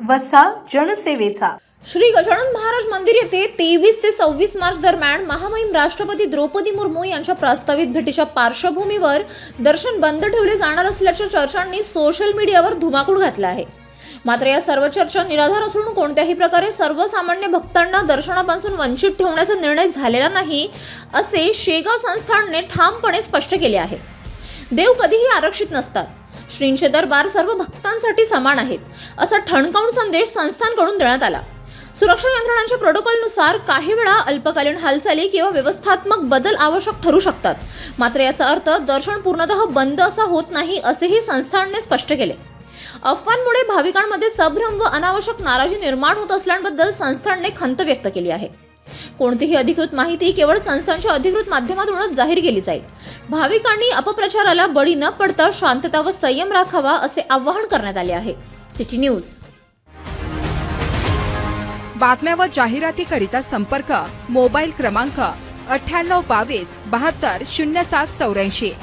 वसा जनसेवेचा। श्री गजानन महाराज मंदिर येथे 23 ते 26 मार्च दरम्यान महामहिम राष्ट्रपती द्रौपदी मुर्मू यांच्या प्रस्तावित भेटीच्या पार्श्वभूमीवर दर्शन बंद ठेवले जाणार असल्याच्या चर्चांनी सोशल मीडियावर धुमाकूळ घातला आहे। मात्र या सर्व चर्चा निराधार असून कोणत्याही प्रकारे सर्वसामान्य भक्तांना दर्शनापासून वंचित ठेवण्याचा निर्णय झालेला नाही, असे शेगाव संस्थानने ठामपणे स्पष्ट केले आहे। देव कधीही आरक्षित नसतात, श्रींचे दरबार सर्व भक्तांसाठी समान आहेत, असा ठणकावून संदेश संस्थानकडून देण्यात आला। सुरक्षा यंत्रणांच्या प्रोटोकॉलनुसार काही वेळा अल्पकालीन हालचाली किंवा व्यवस्थात्मक बदल आवश्यक ठरू शकतात, मात्र याचा अर्थ दर्शन पूर्णतः बंद असा होत नाही, असेही संस्थानने स्पष्ट केले। अफवांमुळे भाविकांमध्ये संभ्रम व अनावश्यक नाराजी निर्माण होत असल्याबद्दल संस्थानने खंत व्यक्त केली आहे। कोणतीही अधिकृत माहिती केवळ संस्थांच्या अधिकृत माध्यमातूनच जाहीर केली जाईल। भाविकांनी अपप्रचाराला बळी न पडता शांतता व संयम राखावा, असे आवाहन करण्यात आले आहे। City news. बातम्या व जाहिरातीकरिता संपर्क मोबाईल क्रमांक 9822 72 0784।